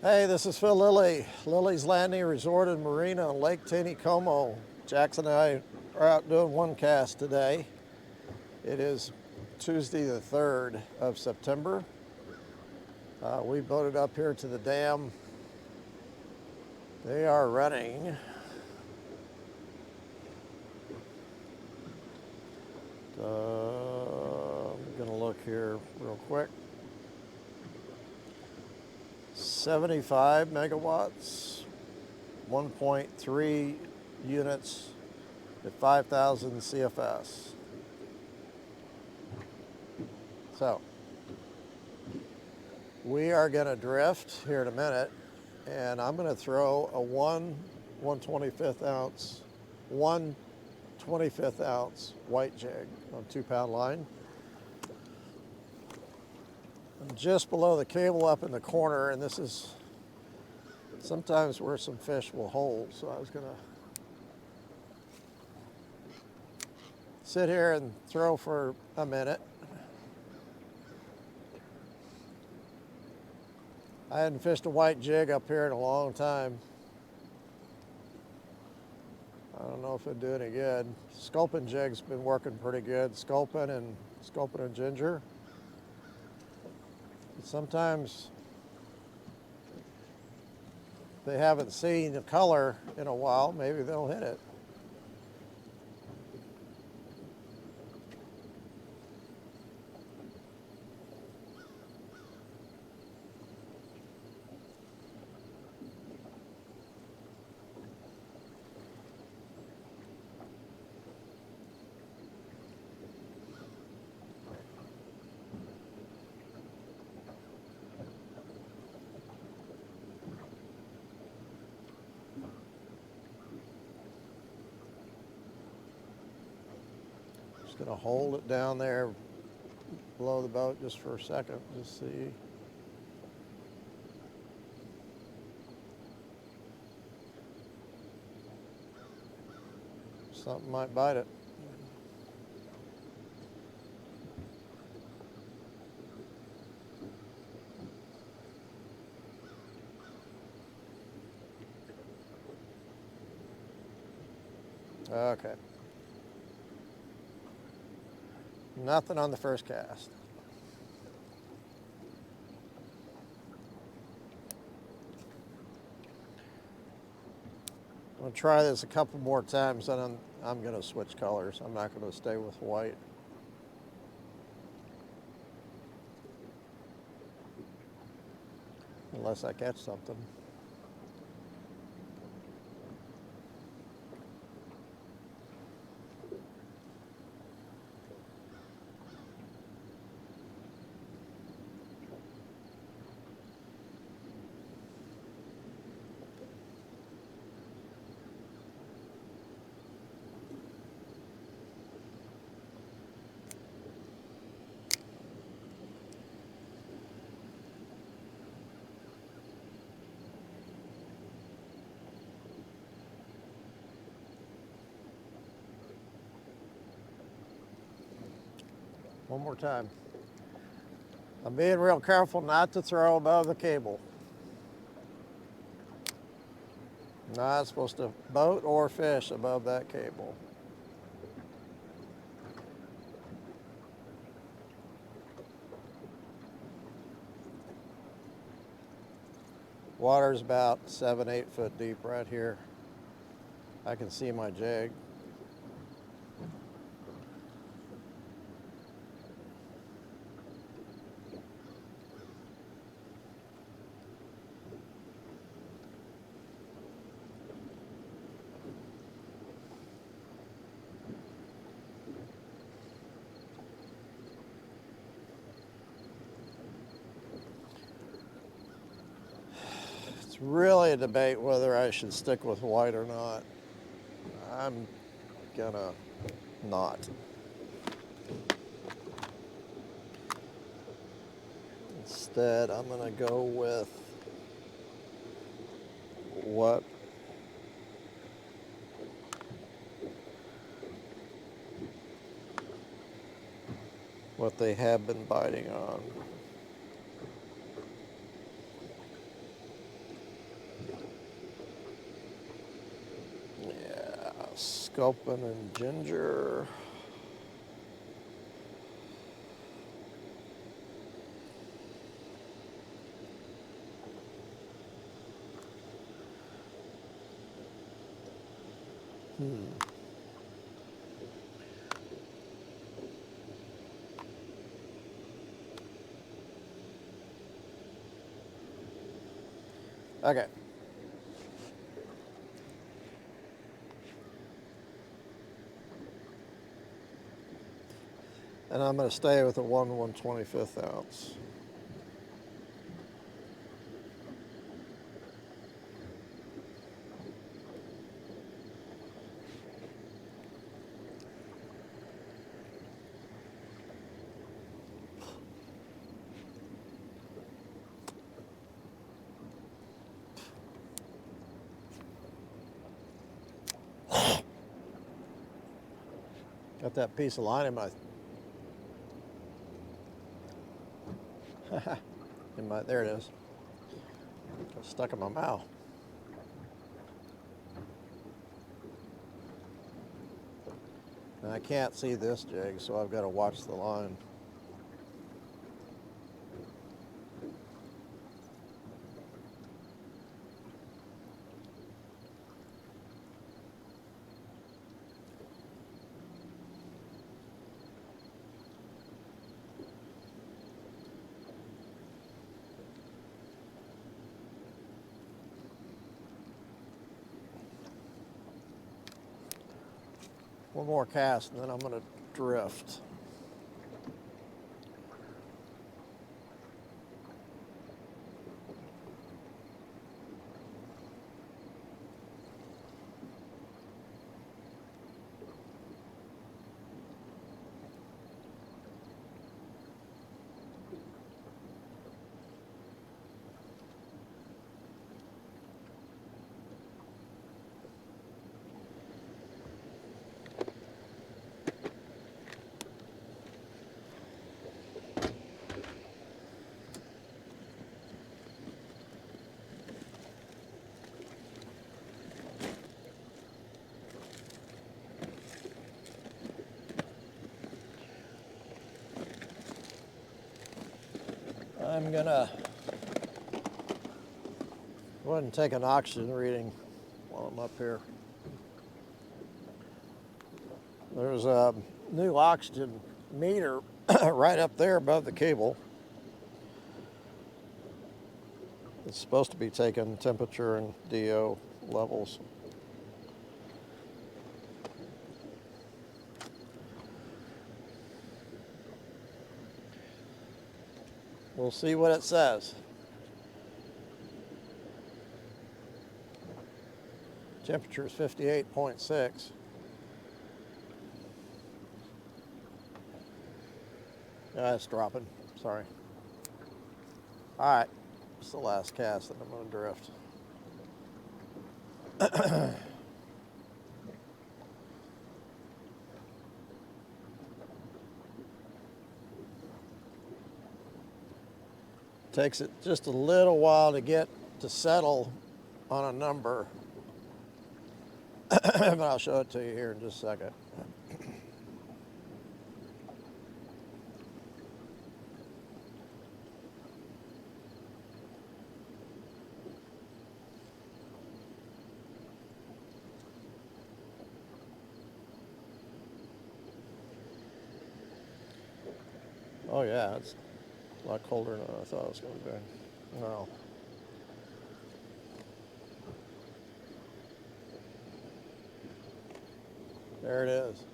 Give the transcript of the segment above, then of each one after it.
Hey, this is Phil Lilley, Lilley's Landing Resort and Marina on Lake Taneycomo. Jackson and I are out doing one cast today. It is Tuesday the 3rd of September. We boated up here to the dam. They are running I'm gonna look here real quick. 75 megawatts, 1.3 units at 5,000 CFS. So we are going to drift here in a minute, and I'm going to throw a 1/25 ounce white jig on 2-pound line. I'm just below the cable up in the corner, and this is sometimes where some fish will hold. So I was going to sit here and throw for a minute. I hadn't fished a white jig up here in a long time. I don't know if it'd do any good. Sculpin jig's been working pretty good. Sculpin and ginger. But sometimes they haven't seen the color in a while. Maybe they'll hit it. Just gonna hold it down there below the boat just for a second, just see. Something might bite it. Okay. Nothing on the first cast. I'm going to try this a couple more times, and I'm going to switch colors. I'm not going to stay with white. Unless I catch something. One more time. I'm being real careful not to throw above the cable. Not supposed to boat or fish above that cable. Water's about 7-8 foot deep right here. I can see my jig. It's really a debate whether I should stick with white or not. I'm gonna not. Instead, I'm gonna go with what they have been biting on. Sculpin and ginger. Okay. And I'm going to stay with a 1/125 ounce. Got that piece of line there it is. Got stuck in my mouth. And I can't see this jig, so I've got to watch the line. One more cast and then I'm going to drift. I'm gonna go ahead and take an oxygen reading while I'm up here. There's a new oxygen meter right up there above the cable. It's supposed to be taking temperature and DO levels. We'll see what it says. Temperature is 58.6. It's dropping. Sorry. All right. It's the last cast that I'm going to drift. Takes it just a little while to get to settle on a number, but I'll show it to you here in just a second. Oh yeah, it's a lot colder than I thought it was going to be. No. There it is.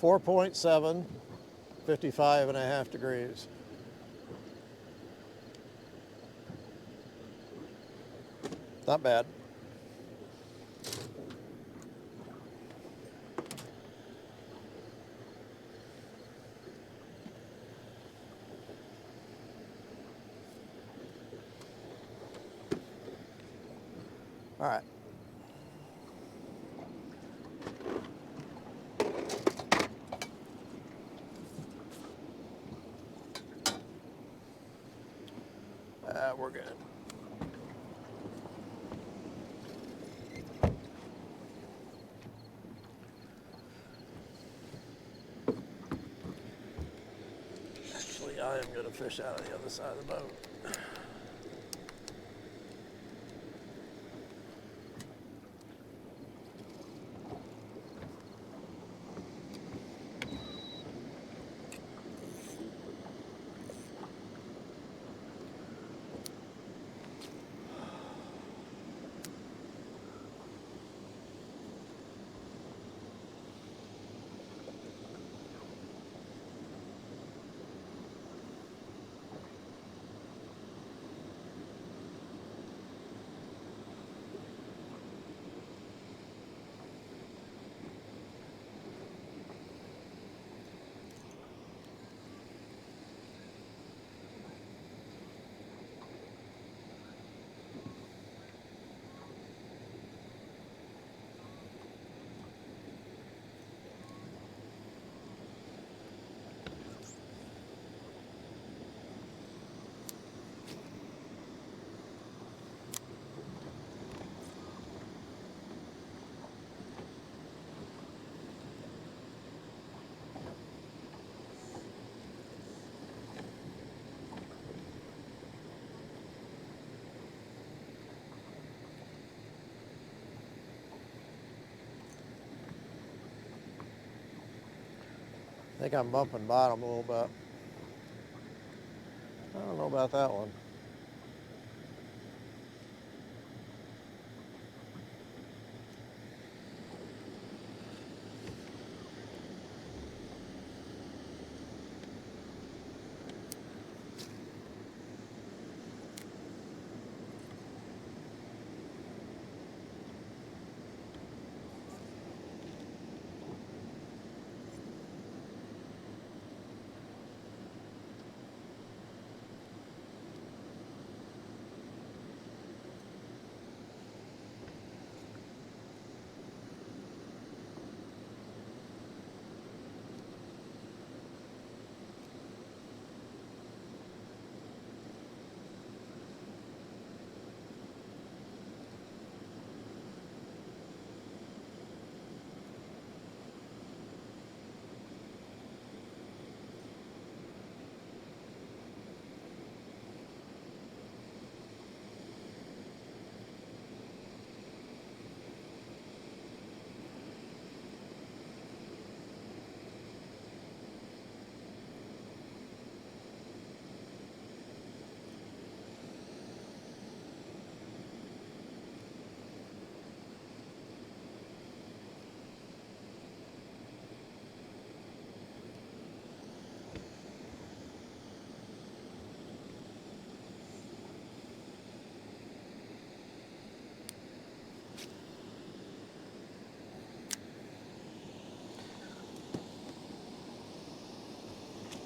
4.7, 55.5 degrees. Not bad. All right. We're good. I am going to fish out of the other side of the boat. I think I'm bumping bottom a little bit. I don't know about that one.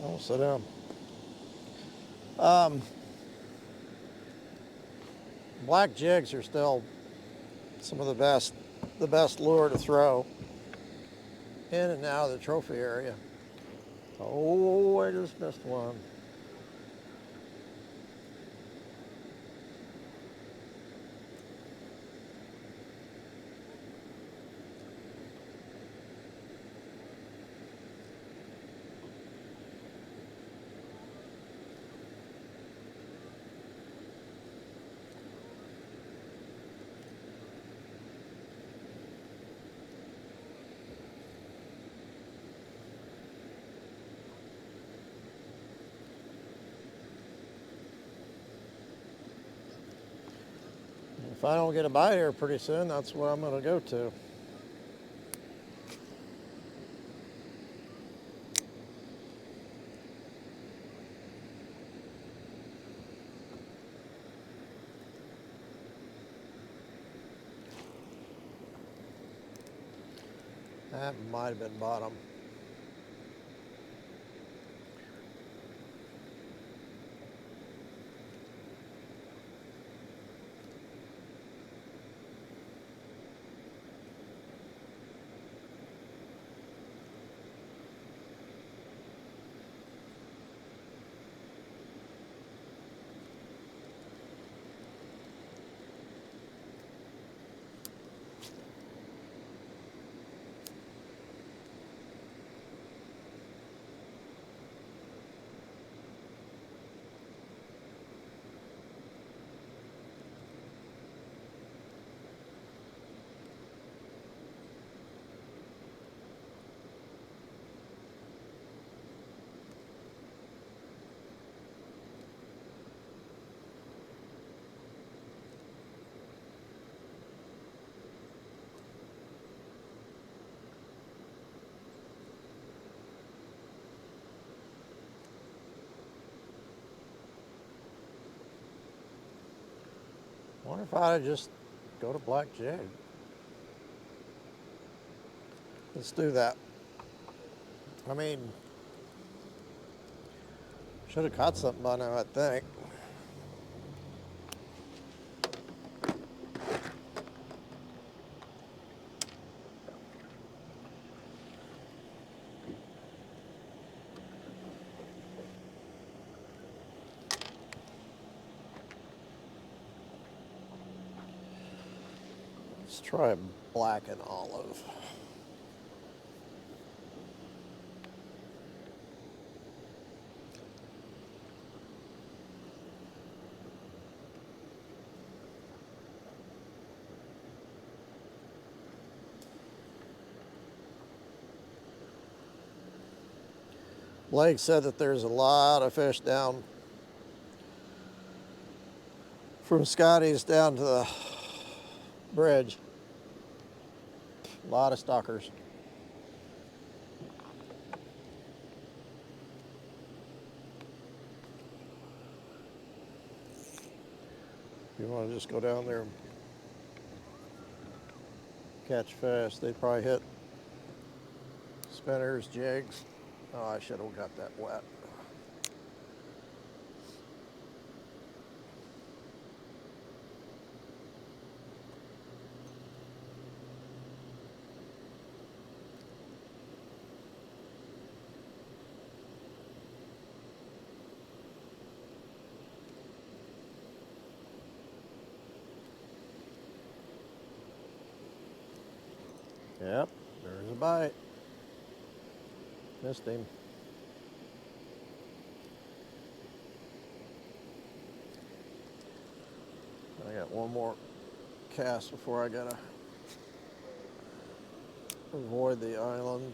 Oh, sit down. Black jigs are still some of the best lure to throw in and out of the trophy area. Oh, I just missed one. If I don't get a bite here pretty soon, that's what I'm going to go to. That might have been bottom. I wonder if I just go to black jig. Let's do that. I mean, should have caught something by now, I think. Let's try black and olive. Blake said that there's a lot of fish down from Scotty's down to the bridge. A lot of stalkers. You want to just go down there and catch fish. They probably hit spinners, jigs. Oh, I should have got that wet. Yep, there's a bite. Missed him. I got one more cast before I gotta avoid the island.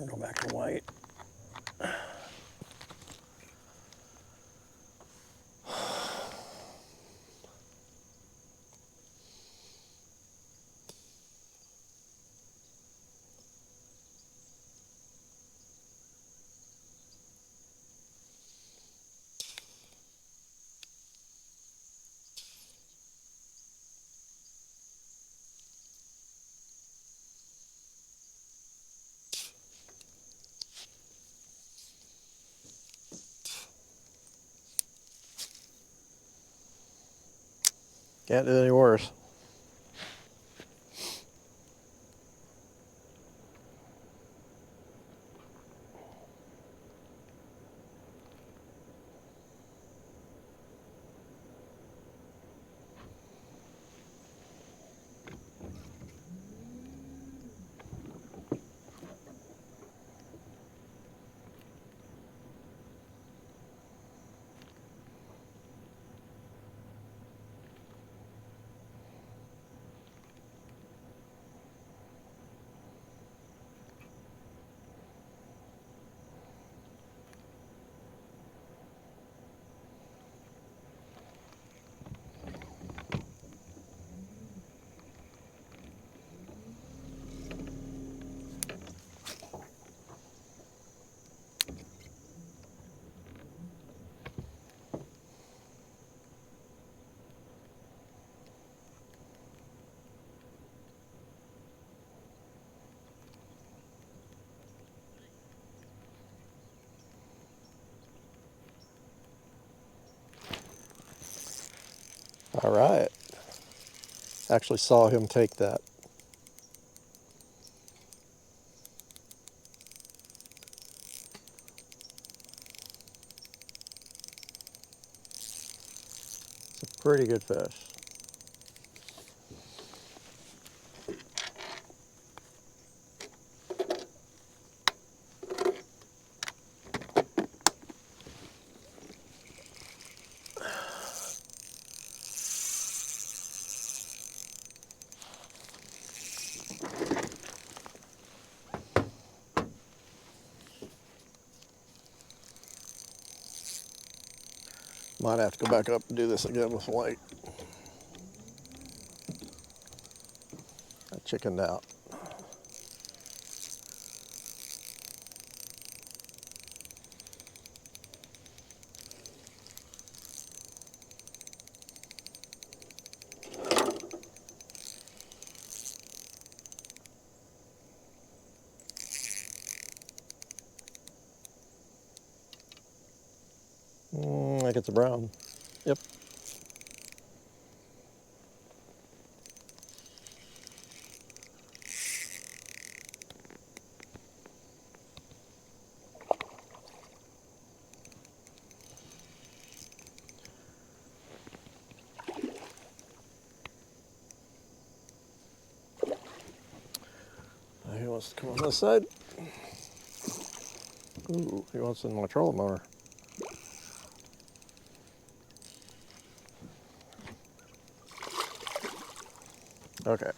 Go back to white. Can't do any worse. All right. Actually saw him take that. It's a pretty good fish. Might have to go back up and do this again with white. I chickened out. I think it's a brown. Yep. He wants to come on this side. Ooh, he wants in my trolling motor. Okay.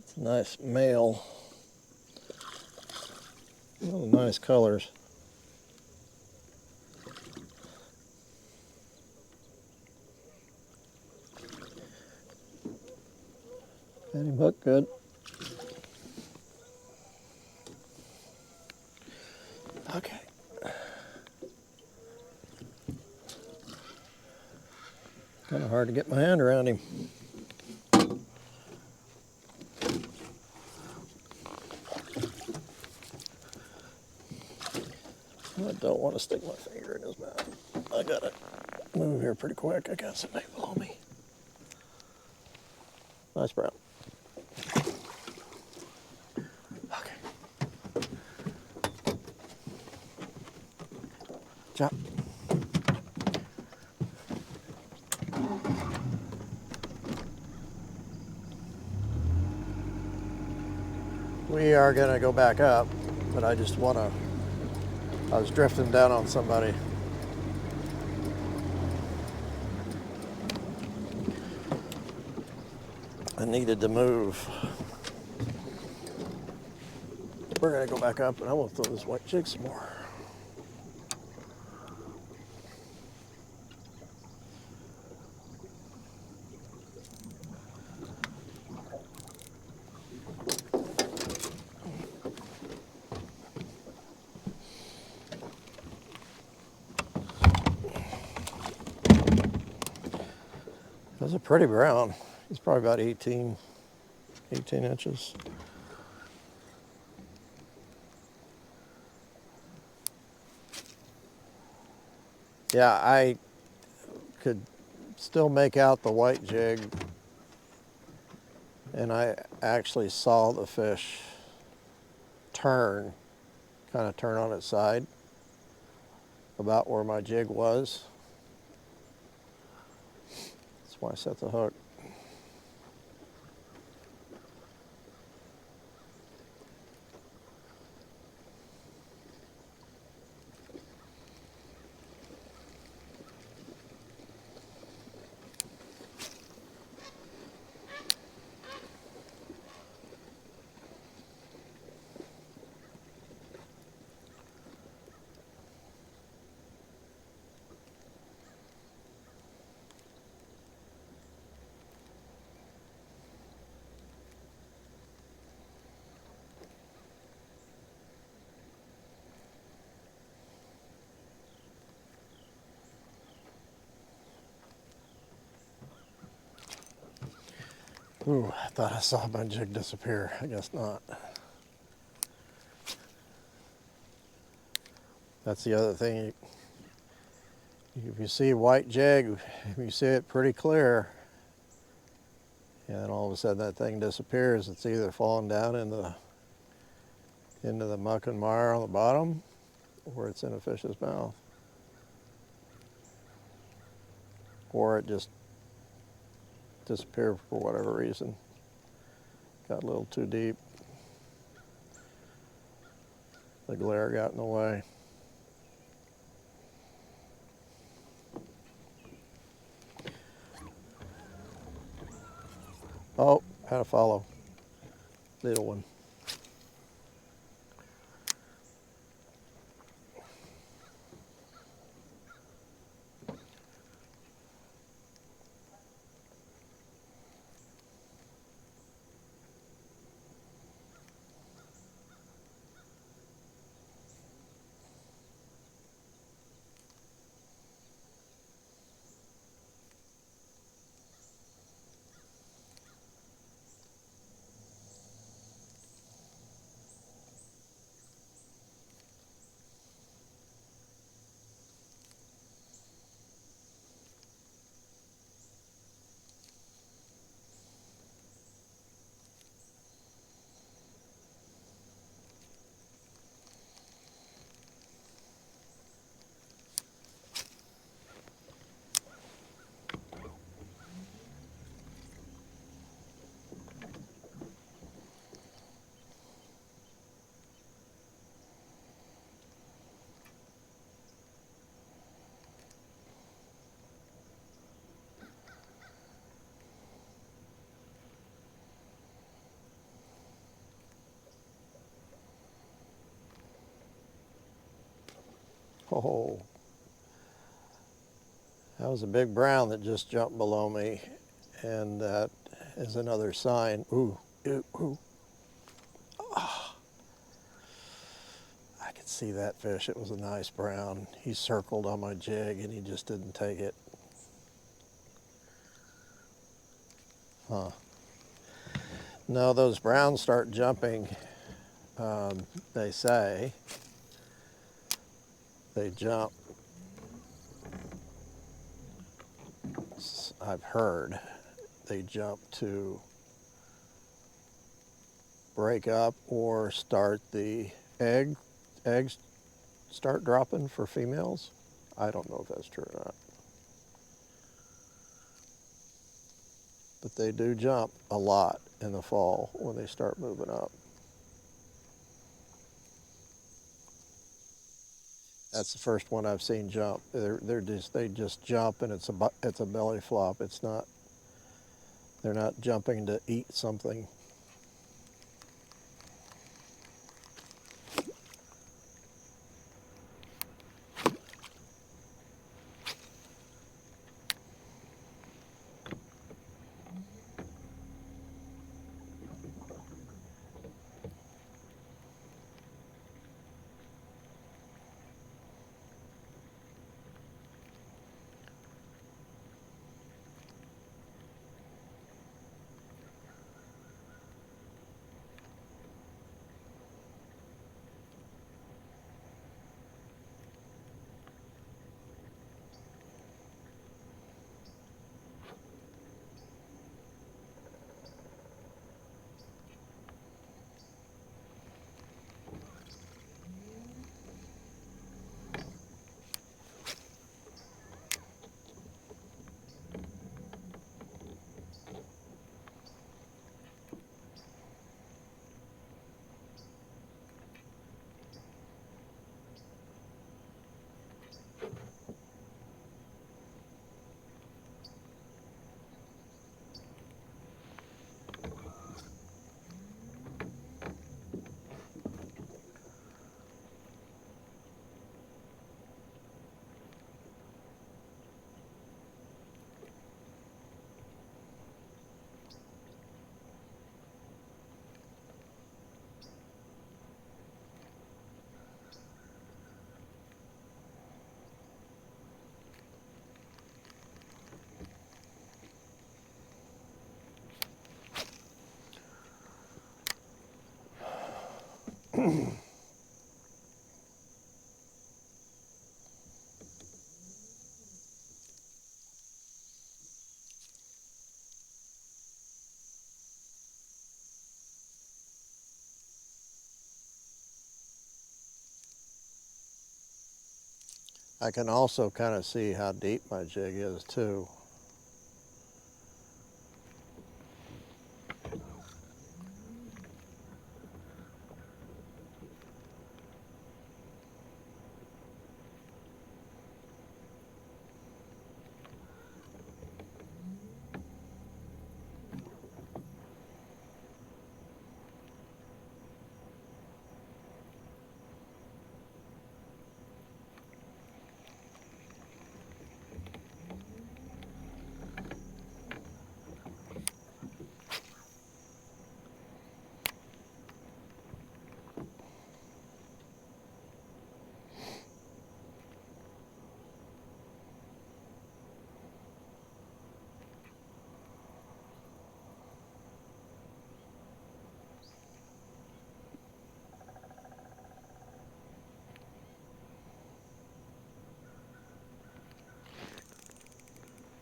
It's a nice male. Oh, nice colors. Had him hooked good. Okay. Kind of hard to get my hand around him. I don't want to stick my finger in his mouth. I gotta move here pretty quick. I got somebody below me. Nice brown. Okay. Chop. We are gonna go back up, but I just wanna, I was drifting down on somebody. I needed to move. We're gonna go back up and I want to throw this white jig some more. That's a pretty brown. It's probably about 18 inches. Yeah, I could still make out the white jig, and I actually saw the fish turn, kind of turn on its side, about where my jig was. That's why I set the hook. Ooh, I thought I saw my jig disappear. I guess not. That's the other thing. If you see a white jig, if you see it pretty clear, and then all of a sudden that thing disappears, it's either falling down into the muck and mire on the bottom, or it's in a fish's mouth, or it just disappeared for whatever reason. Got a little too deep. The glare got in the way. Oh, had to follow. Little one. Oh, that was a big brown that just jumped below me, and that is another sign. Ooh, ooh, ooh. Oh, I could see that fish. It was a nice brown. He circled on my jig and he just didn't take it. Huh. No, those browns start jumping, they say. They jump. I've heard they jump to break up or start the eggs start dropping for females. I don't know if that's true or not. But they do jump a lot in the fall when they start moving up. That's the first one I've seen jump. They just jump and it's a belly flop. They're not jumping to eat something. I can also kind of see how deep my jig is too.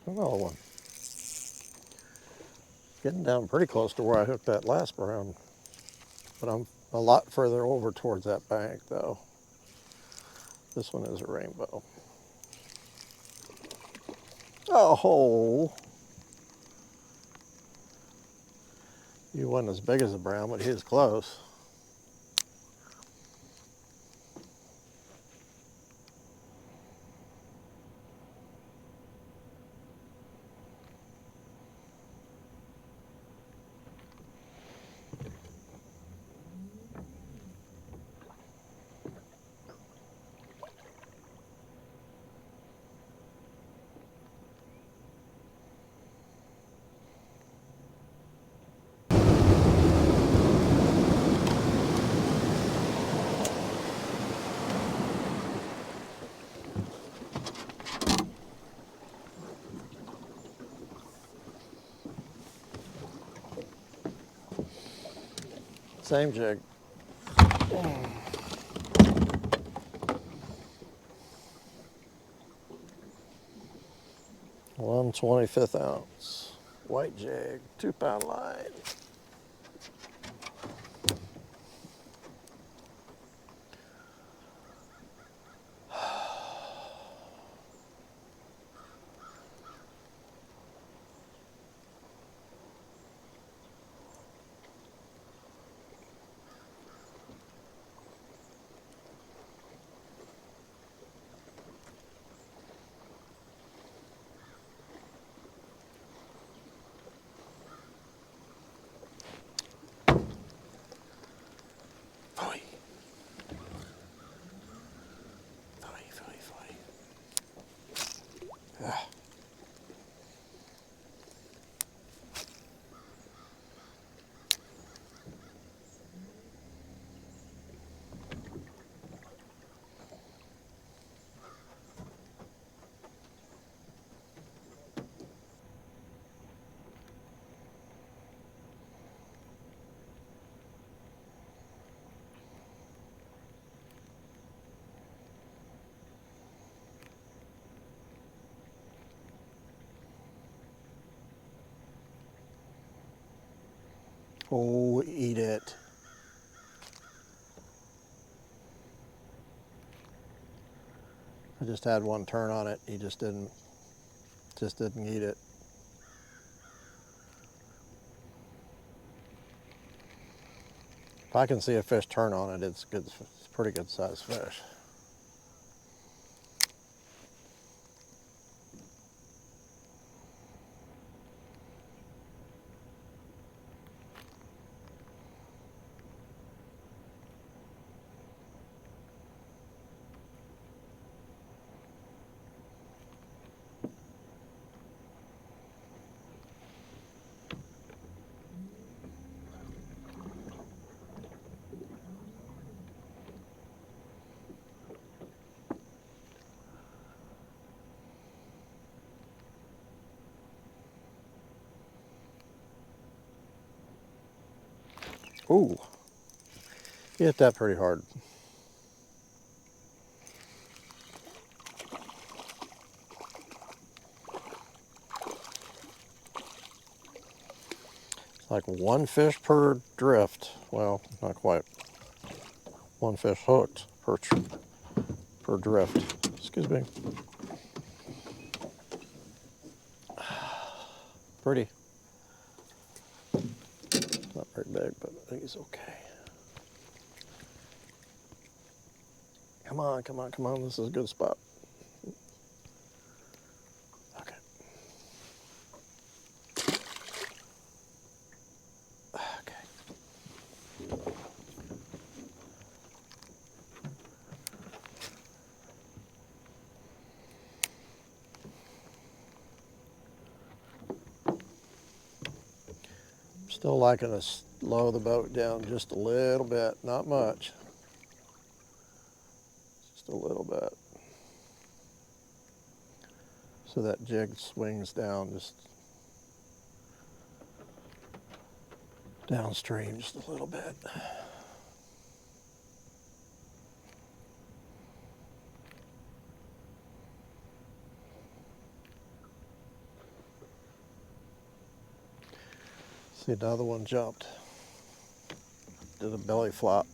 Another one. Getting down pretty close to where I hooked that last brown, but I'm a lot further over towards that bank though. This one is a rainbow. Oh, he wasn't as big as a brown, but he was close. Same jig. 1/25 ounce white jig, 2-pound line. Oh, eat it. I just had one turn on it. He just didn't eat it. If I can see a fish turn on it, it's good. It's a pretty good sized fish. Ooh, he hit that pretty hard. It's like one fish per drift. Well, not quite. One fish hooked per drift. Excuse me. Pretty. Not very big, but I think he's okay. Come on, come on, come on. This is a good spot. Okay. Okay. Still liking to slow the boat down just a little bit, not much. Just a little bit. So that jig swings down just downstream just a little bit. See, another one jumped. Did a belly flop.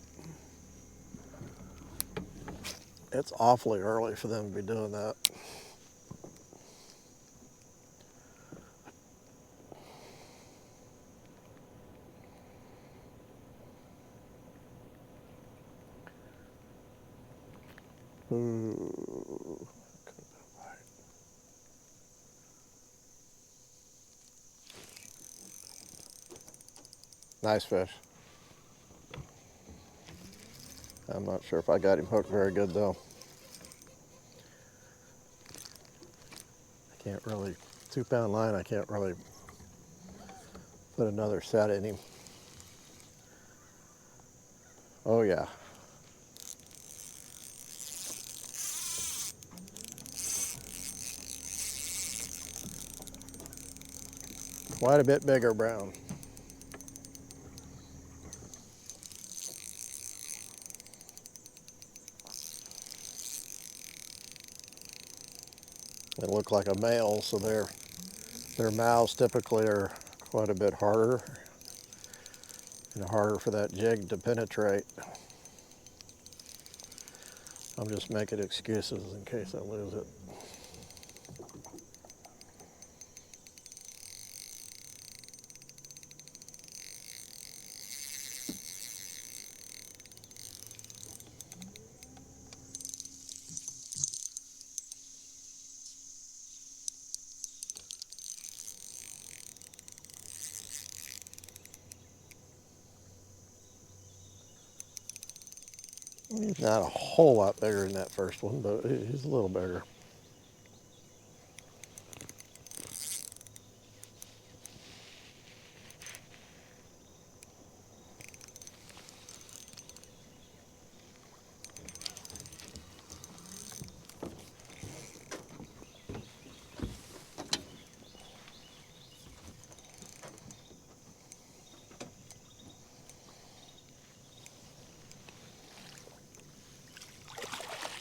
It's awfully early for them to be doing that. Ooh. Nice fish. I'm not sure if I got him hooked very good though. I can't really, 2-pound line, I can't really put another set in him. Oh yeah. Quite a bit bigger brown. They look like a male, so their mouths typically are quite a bit harder and harder for that jig to penetrate. I'm just making excuses in case I lose it. He's not a whole lot bigger than that first one, but he's a little bigger.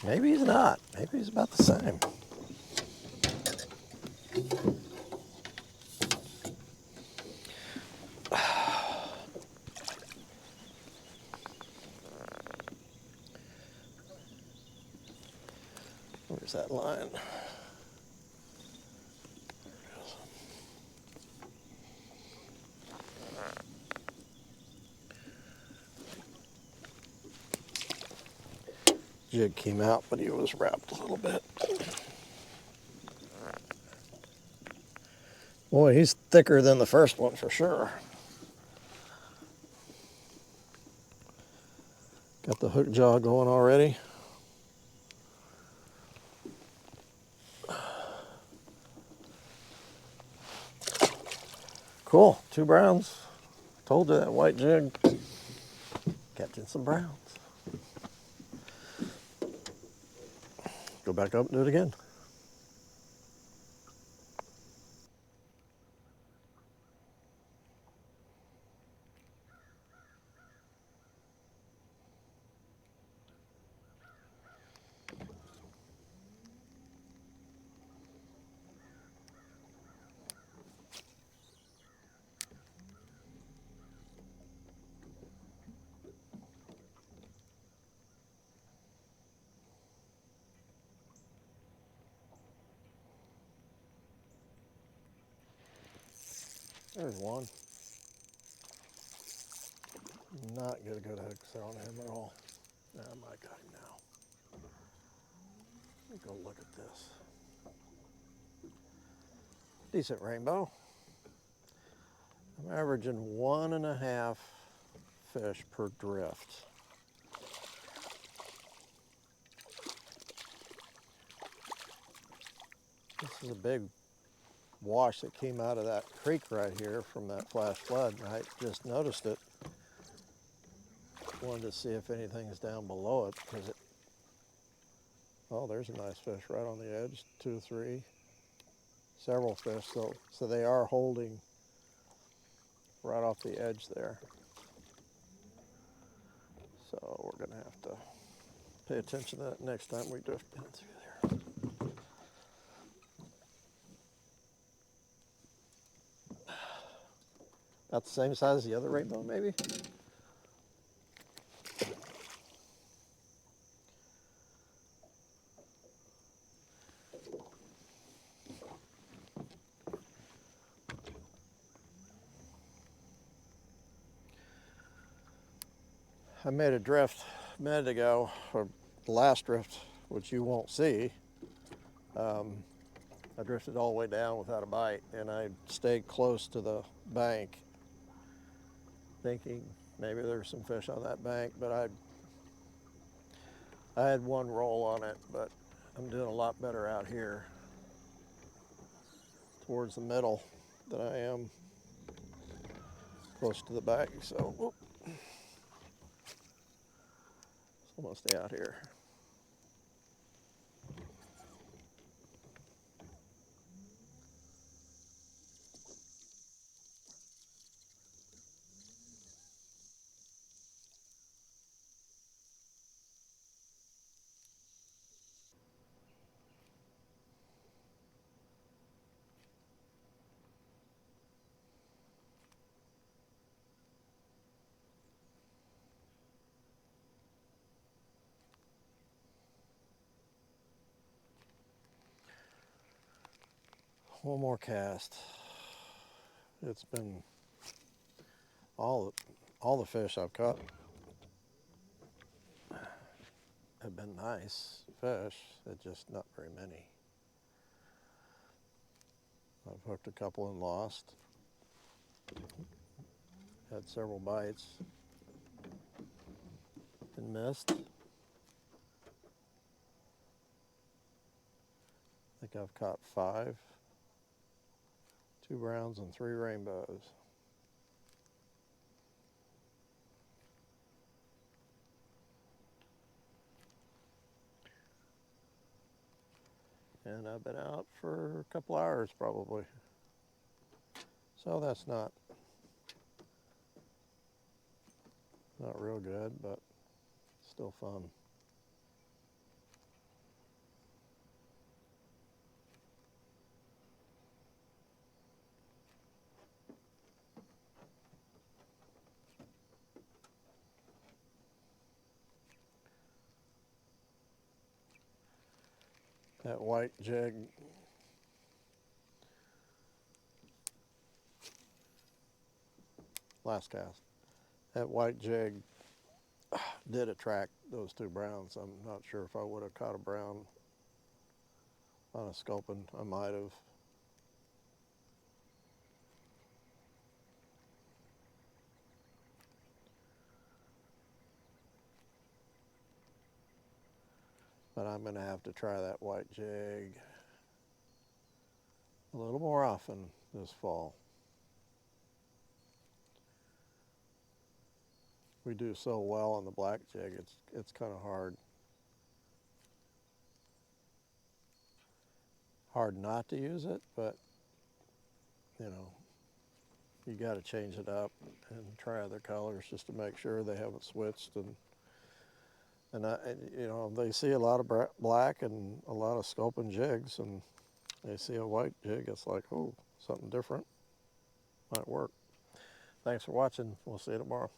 Maybe he's not. Maybe he's about the same. Where's that line? Jig came out, but he was wrapped a little bit. Boy, he's thicker than the first one for sure. Got the hook jaw going already. Cool, 2 browns. Told you that white jig catching some browns. Go back up and do it again. There's one. Not get a good hook set on him at all. Nah, I might got him now. Let me go look at this. Decent rainbow. I'm averaging 1.5 fish per drift. This is a big wash that came out of that creek right here from that flash flood. I just noticed it. Wanted to see if anything's down below it because it. Oh, there's a nice fish right on the edge. 2, 3, several fish. So they are holding right off the edge there. So we're gonna have to pay attention to that next time we drift down through there. About the same size as the other rainbow, maybe? I made a drift a minute ago, or the last drift, which you won't see. I drifted all the way down without a bite, and I stayed close to the bank, thinking maybe there's some fish on that bank, but I had one roll on it, but I'm doing a lot better out here towards the middle than I am close to the bank. So, whoop. So I'm gonna stay out here. One more cast. It's been all the fish I've caught have been nice fish. It's just not very many. I've hooked a couple and lost. Had several bites and missed. I think I've caught 5, 2 browns and 3 rainbows. And I've been out for a couple hours probably. So that's not real good, but still fun. That white jig, last cast, that white jig did attract those 2 browns. I'm not sure if I would have caught a brown on a sculpin. I might have. But I'm going to have to try that white jig a little more often this fall. We do so well on the black jig, it's kind of hard not to use it, but you know, you got to change it up and try other colors just to make sure they haven't switched. And you know, they see a lot of black and a lot of sculpin jigs, and they see a white jig, it's like, oh, something different might work. Thanks for watching. We'll see you tomorrow.